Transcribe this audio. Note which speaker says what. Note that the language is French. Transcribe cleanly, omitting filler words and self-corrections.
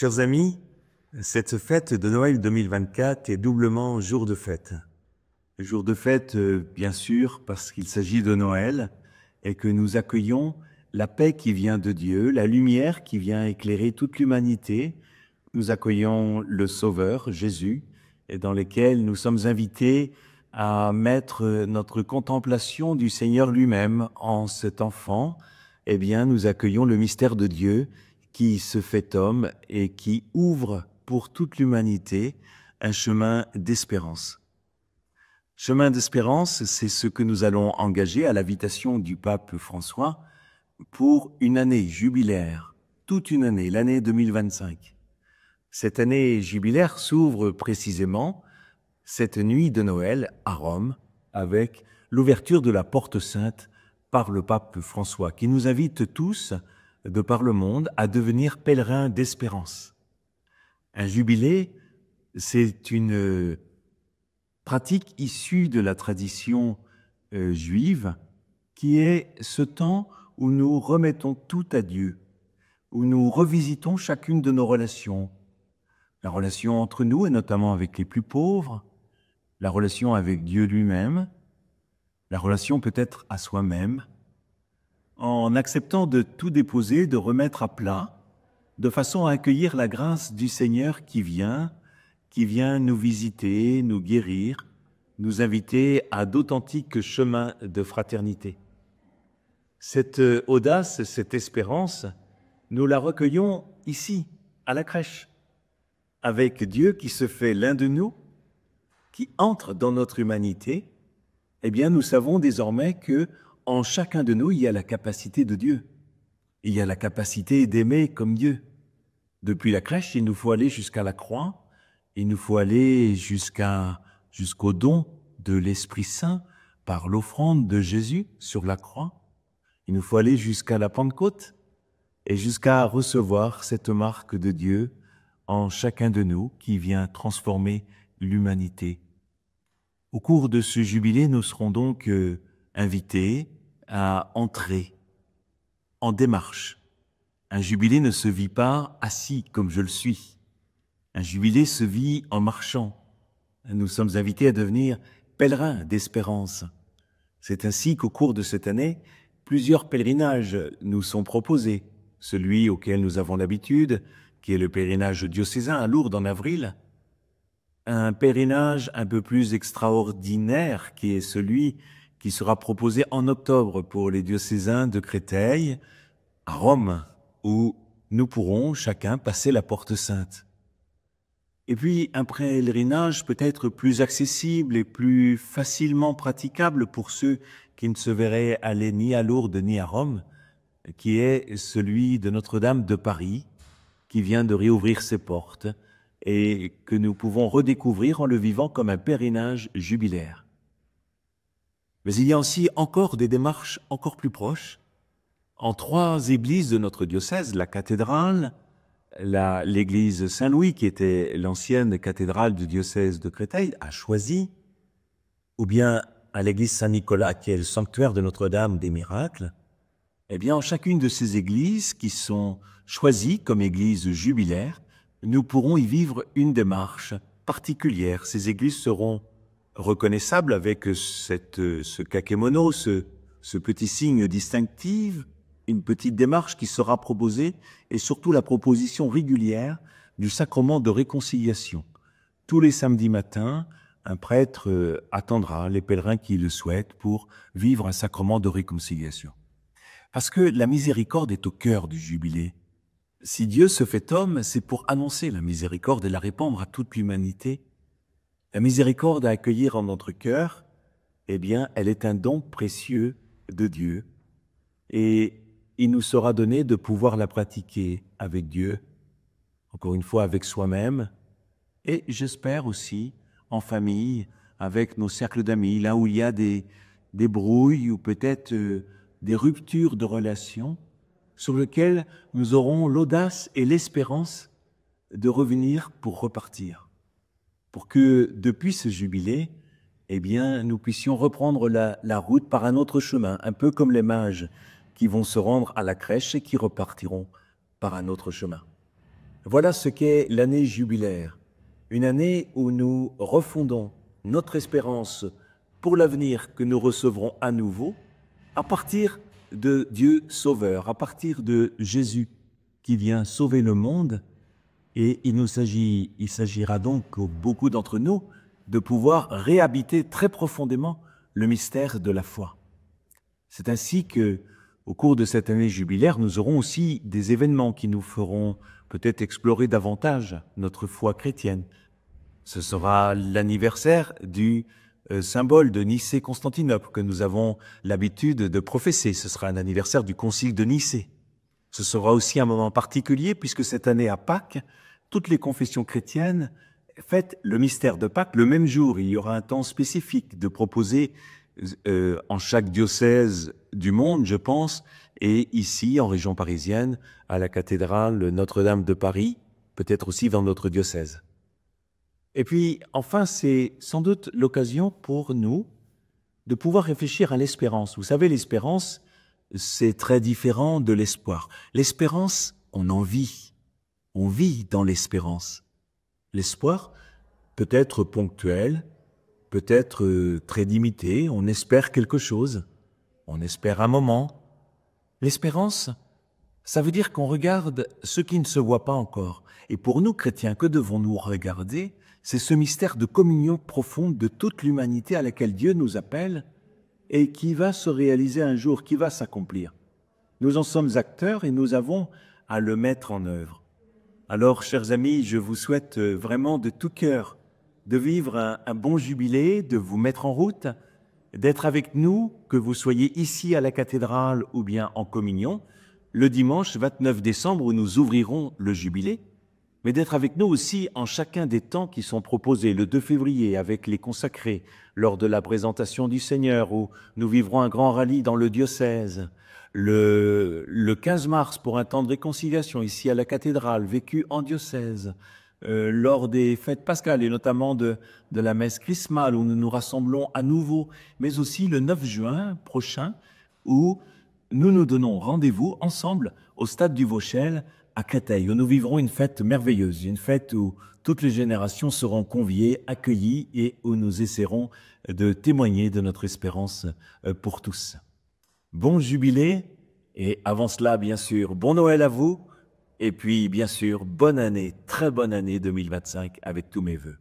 Speaker 1: Chers amis, cette fête de Noël 2024 est doublement jour de fête. Jour de fête, bien sûr, parce qu'il s'agit de Noël et que nous accueillons la paix qui vient de Dieu, la lumière qui vient éclairer toute l'humanité. Nous accueillons le Sauveur, Jésus, et dans lequel nous sommes invités à mettre notre contemplation du Seigneur lui-même en cet enfant. Eh bien, nous accueillons le mystère de Dieu qui se fait homme et qui ouvre pour toute l'humanité un chemin d'espérance. Chemin d'espérance, c'est ce que nous allons engager à l'invitation du pape François pour une année jubilaire, toute une année, l'année 2025. Cette année jubilaire s'ouvre précisément cette nuit de Noël à Rome avec l'ouverture de la Porte Sainte par le pape François qui nous invite tous de par le monde à devenir pèlerins d'espérance. Un jubilé, c'est une pratique issue de la tradition juive qui est ce temps où nous remettons tout à Dieu, où nous revisitons chacune de nos relations, la relation entre nous et notamment avec les plus pauvres, la relation avec Dieu lui-même, la relation peut-être à soi-même, en acceptant de tout déposer, de remettre à plat, de façon à accueillir la grâce du Seigneur qui vient nous visiter, nous guérir, nous inviter à d'authentiques chemins de fraternité. Cette audace, cette espérance, nous la recueillons ici, à la crèche, avec Dieu qui se fait l'un de nous, qui entre dans notre humanité. Eh bien, nous savons désormais que en chacun de nous, il y a la capacité de Dieu. Il y a la capacité d'aimer comme Dieu. Depuis la crèche, il nous faut aller jusqu'à la croix, il nous faut aller jusqu'au don de l'Esprit Saint par l'offrande de Jésus sur la croix. Il nous faut aller jusqu'à la Pentecôte et jusqu'à recevoir cette marque de Dieu en chacun de nous qui vient transformer l'humanité. Au cours de ce jubilé, nous serons donc invités à entrer en démarche. Un jubilé ne se vit pas assis comme je le suis. Un jubilé se vit en marchant. Nous sommes invités à devenir pèlerins d'espérance. C'est ainsi qu'au cours de cette année, plusieurs pèlerinages nous sont proposés. Celui auquel nous avons l'habitude, qui est le pèlerinage diocésain à Lourdes en avril. Un pèlerinage un peu plus extraordinaire, qui est celui qui sera proposé en octobre pour les diocésains de Créteil, à Rome, où nous pourrons chacun passer la Porte Sainte. Et puis un pèlerinage peut-être plus accessible et plus facilement praticable pour ceux qui ne se verraient aller ni à Lourdes ni à Rome, qui est celui de Notre-Dame de Paris, qui vient de réouvrir ses portes et que nous pouvons redécouvrir en le vivant comme un pèlerinage jubilaire. Mais il y a aussi encore des démarches encore plus proches. En 3 églises de notre diocèse, la cathédrale, l'église Saint-Louis, qui était l'ancienne cathédrale du diocèse de Créteil, à Choisy, ou bien à l'église Saint-Nicolas, qui est le sanctuaire de Notre-Dame des Miracles, eh bien, en chacune de ces églises qui sont choisies comme églises jubilaires, nous pourrons y vivre une démarche particulière. Ces églises seront reconnaissables avec ce kakémono, ce petit signe distinctif, une petite démarche qui sera proposée et surtout la proposition régulière du sacrement de réconciliation. Tous les samedis matins, un prêtre attendra les pèlerins qui le souhaitent pour vivre un sacrement de réconciliation. Parce que la miséricorde est au cœur du jubilé. Si Dieu se fait homme, c'est pour annoncer la miséricorde et la répandre à toute l'humanité. La miséricorde à accueillir en notre cœur, eh bien, elle est un don précieux de Dieu. Et il nous sera donné de pouvoir la pratiquer avec Dieu, encore une fois avec soi-même, et j'espère aussi en famille, avec nos cercles d'amis, là où il y a des brouilles ou peut-être des ruptures de relations, sur lesquelles nous aurons l'audace et l'espérance de revenir pour repartir. Pour que, depuis ce jubilé, eh bien, nous puissions reprendre la route par un autre chemin, un peu comme les mages qui vont se rendre à la crèche et qui repartiront par un autre chemin. Voilà ce qu'est l'année jubilaire, une année où nous refondons notre espérance pour l'avenir que nous recevrons à nouveau à partir de Dieu Sauveur, à partir de Jésus qui vient sauver le monde. Et il s'agira donc pour beaucoup d'entre nous de pouvoir réhabiter très profondément le mystère de la foi. C'est ainsi que, au cours de cette année jubilaire, nous aurons aussi des événements qui nous feront peut-être explorer davantage notre foi chrétienne. Ce sera l'anniversaire du symbole de Nicée-Constantinople que nous avons l'habitude de professer. Ce sera un anniversaire du Concile de Nicée. Ce sera aussi un moment particulier puisque cette année à Pâques, toutes les confessions chrétiennes fêtent le mystère de Pâques le même jour. Il y aura un temps spécifique de proposer en chaque diocèse du monde, je pense, et ici, en région parisienne, à la cathédrale Notre-Dame de Paris, peut-être aussi dans notre diocèse. Et puis, enfin, c'est sans doute l'occasion pour nous de pouvoir réfléchir à l'espérance. Vous savez, l'espérance, c'est très différent de l'espoir. L'espérance, on en vit. On vit dans l'espérance. L'espoir peut être ponctuel, peut être très limité. On espère quelque chose. On espère un moment. L'espérance, ça veut dire qu'on regarde ce qui ne se voit pas encore. Et pour nous, chrétiens, que devons-nous regarder? C'est ce mystère de communion profonde de toute l'humanité à laquelle Dieu nous appelle et qui va se réaliser un jour, qui va s'accomplir. Nous en sommes acteurs et nous avons à le mettre en œuvre. Alors, chers amis, je vous souhaite vraiment de tout cœur de vivre un bon jubilé, de vous mettre en route, d'être avec nous, que vous soyez ici à la cathédrale ou bien en communion, le dimanche 29 décembre où nous ouvrirons le jubilé, mais d'être avec nous aussi en chacun des temps qui sont proposés, le 2 février avec les consacrés, lors de la présentation du Seigneur, où nous vivrons un grand rallye dans le diocèse, le 15 mars pour un temps de réconciliation ici à la cathédrale, vécu en diocèse, lors des fêtes pascales et notamment de la messe chrismale où nous nous rassemblons à nouveau, mais aussi le 9 juin prochain où nous nous donnons rendez-vous ensemble au stade du Vauchel à Créteil, où nous vivrons une fête merveilleuse, une fête où toutes les générations seront conviées, accueillies et où nous essaierons de témoigner de notre espérance pour tous. Bon jubilé et avant cela, bien sûr, bon Noël à vous et puis, bien sûr, bonne année, très bonne année 2025 avec tous mes vœux.